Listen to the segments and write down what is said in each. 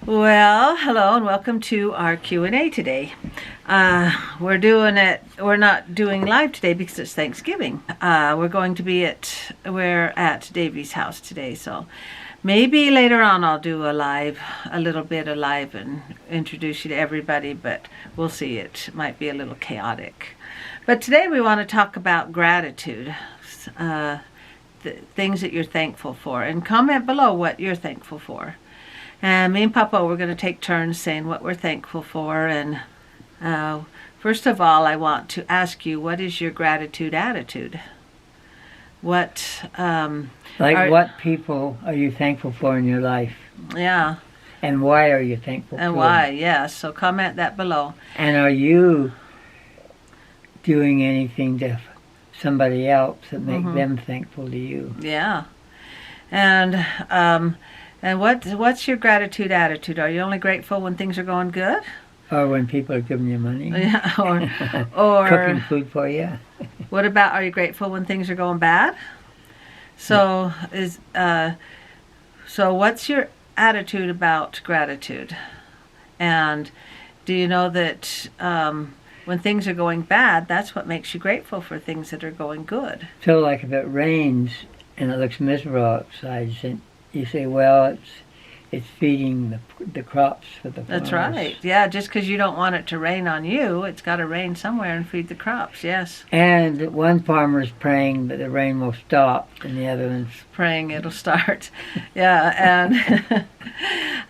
Well, hello and welcome to our Q&A today. We're not doing live today because it's Thanksgiving. We're at Davey's house today, so maybe later on I'll do a little bit of live and introduce you to everybody, but we'll see. It might be a little chaotic. But today we want to talk about gratitude, things that you're thankful for, and comment below what you're thankful for. And me and Papa, we're going to take turns saying what we're thankful for. And first of all, I want to ask you, what is your gratitude attitude? What people are you thankful for in your life? Yeah. And why are you thankful for? And why? Yes. So comment that below. And are you doing anything to somebody else that make them thankful to you? Yeah. And what's your gratitude attitude? Are you only grateful when things are going good? Or when people are giving you money? Yeah, or cooking food for you? What about, are you grateful when things are going bad? So so what's your attitude about gratitude? And do you know that when things are going bad, that's what makes you grateful for things that are going good? So like if it rains and it looks miserable outside, you say, well, it's feeding the crops for the farmers. That's right. Yeah, just because you don't want it to rain on you, it's got to rain somewhere and feed the crops, yes. And one farmer's praying that the rain will stop, and the other one's praying it'll start. Yeah, and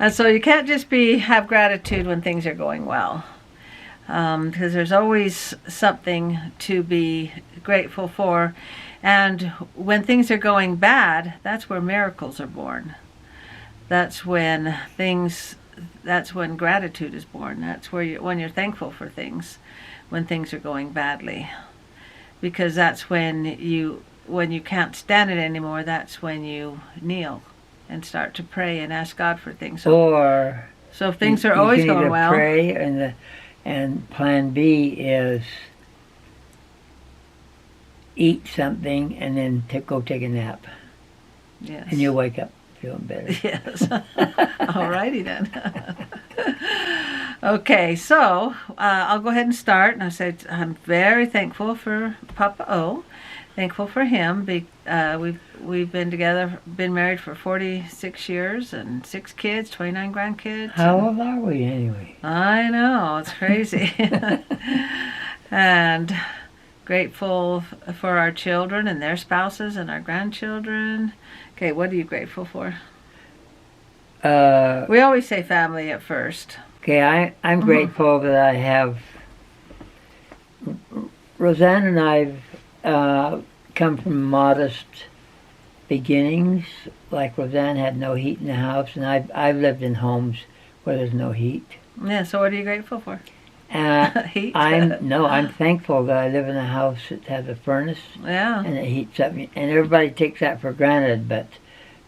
and so you can't just have gratitude when things are going well, because there's always something to be grateful for. And when things are going bad, that's where miracles are born. That's when gratitude is born. That's when you're thankful for things, when things are going badly. Because that's when you can't stand it anymore, that's when you kneel and start to pray and ask God for things. So if things are always going well, pray, and plan B is eat something and then go take a nap. Yes. And you'll wake up feeling better. Yes. Alrighty then. Okay, so I'll go ahead and start. And I said I'm very thankful for Papa O. Thankful for him. We've been married for 46 years and 6 kids, 29 grandkids. How old are we anyway? I know, it's crazy. And grateful for our children and their spouses and our grandchildren. Okay, what are you grateful for? We always say family at first. Okay, I'm grateful that I have... Roseanne and I've come from modest beginnings. Like Roseanne had no heat in the house, and I've lived in homes where there's no heat. Yeah, so what are you grateful for? Heat? I'm thankful that I live in a house that has a furnace. Yeah. And it heats up. And everybody takes that for granted, but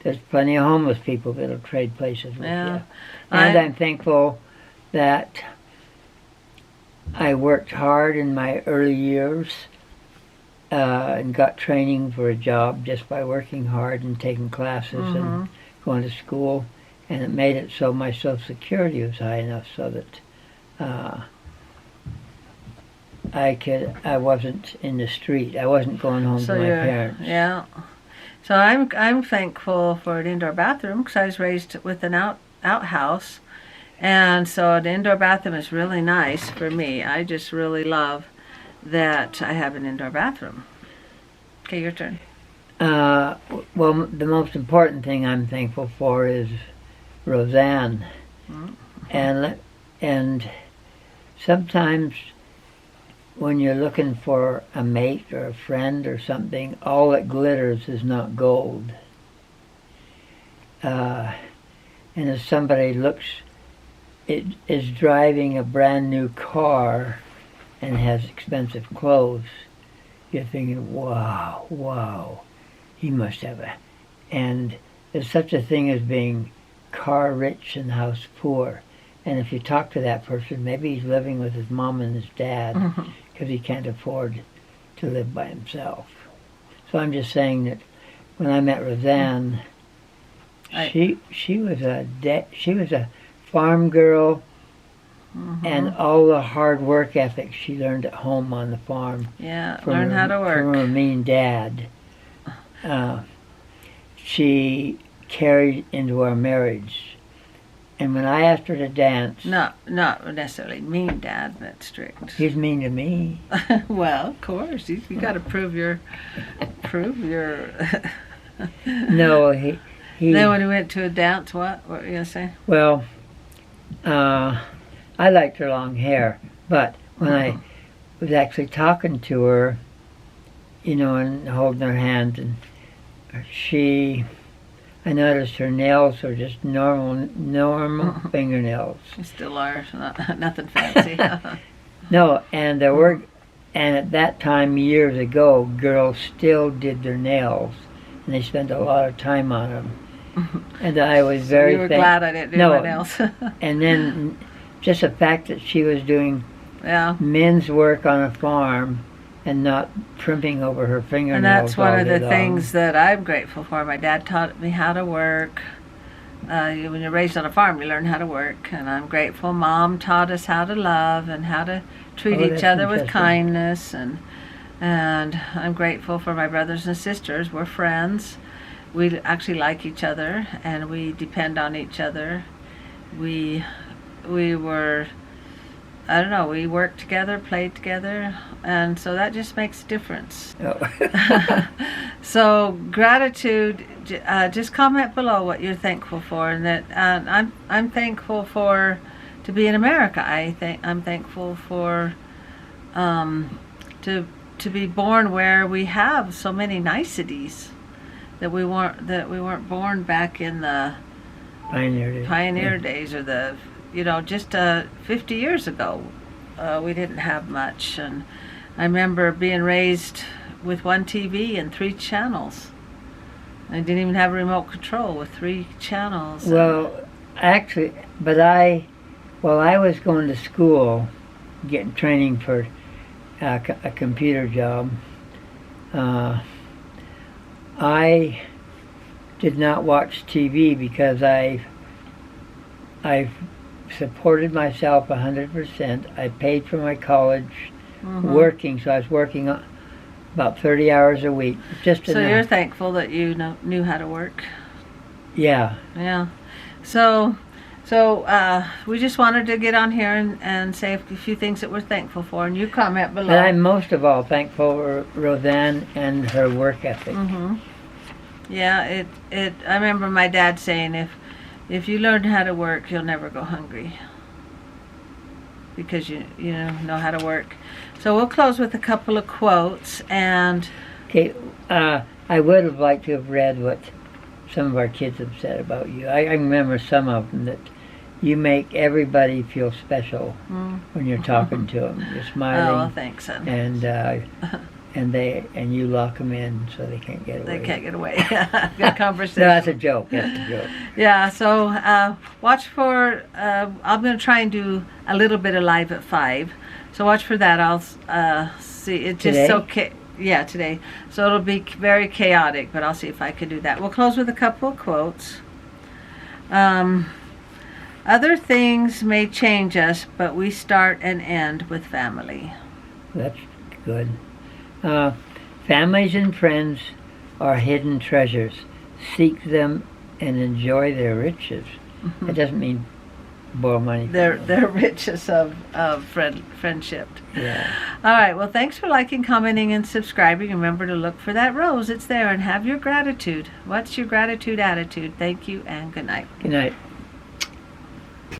there's plenty of homeless people that'll trade places with you. And I'm thankful that I worked hard in my early years and got training for a job just by working hard and taking classes and going to school. And it made it so my Social Security was high enough so that I wasn't in the street. I wasn't going home to my parents. Yeah. So I'm thankful for an indoor bathroom because I was raised with an outhouse, and so an indoor bathroom is really nice for me. I just really love that I have an indoor bathroom. Okay, your turn. Well, the most important thing I'm thankful for is Roseanne, and sometimes when you're looking for a mate or a friend or something, all that glitters is not gold. And if somebody is driving a brand new car and has expensive clothes, you're thinking, wow, he must have and there's such a thing as being car rich and house poor. And if you talk to that person, maybe he's living with his mom and his dad because he can't afford to live by himself. So I'm just saying that when I met Roseanne, she was a farm girl, Mm-hmm. and all the hard work ethic she learned at home on the farm. Yeah, learn how to work. From her mean dad. She carried into our marriage. And when I asked her to dance... Not necessarily mean dad, but strict. He's mean to me. Well, of course. You got to prove your... No, he... Then when he went to a dance, what were you going to say? Well, I liked her long hair, but when I was actually talking to her, you know, and holding her hand, and I noticed her nails were just normal fingernails. They still are, nothing fancy. No, and at that time, years ago, girls still did their nails, and they spent a lot of time on them. And I was very you were glad I didn't do my nails. And then just the fact that she was doing men's work on a farm and not primping over her fingernails. And that's one of the long. things that I'm grateful for. My dad taught me how to work. When you're raised on a farm, you learn how to work. And I'm grateful Mom taught us how to love and how to treat each other with kindness. And I'm grateful for my brothers and sisters. We're friends. We actually like each other, and we depend on each other. We were, I don't know, we worked together, played together, and so that just makes a difference. Oh. So gratitude, just comment below what you're thankful for, and that I'm thankful for to be in America. I'm thankful for to be born where we have so many niceties. That we weren't born back in the pioneer days, or the just 50 years ago. We didn't have much, and I remember being raised with one TV and 3 channels. I didn't even have a remote control with 3 channels. Well, actually, but while I was going to school, getting training for a computer job. I did not watch TV because I've supported myself 100%. I paid for my college working, so I was working about 30 hours a week. So you're thankful that you knew how to work? Yeah. Yeah. So we just wanted to get on here and say a few things that we're thankful for, and you comment below. But I'm most of all thankful for Roseanne and her work ethic. Yeah, I remember my dad saying, if you learn how to work, you'll never go hungry, because you know how to work. So we'll close with a couple of quotes. And okay, I would have liked to have read what some of our kids have said about you. I remember some of them, that you make everybody feel special when you're talking to them. You're smiling. Oh, thanks, son. And you lock them in so they can't get away. They can't get away. Good conversation. No, that's a joke. That's a joke. Yeah. So watch for. I'm going to try and do a little bit of live at 5. So watch for that. I'll see. It's just Today? Yeah, today. So it'll be very chaotic, but I'll see if I can do that. We'll close with a couple of quotes. Other things may change us, but we start and end with family. That's good. Families and friends are hidden treasures. Seek them and enjoy their riches. That doesn't mean borrow money. They're riches of friendship. Yeah. All right. Well, thanks for liking, commenting, and subscribing. Remember to look for that rose. It's there. And have your gratitude. What's your gratitude attitude? Thank you and good night. Good night.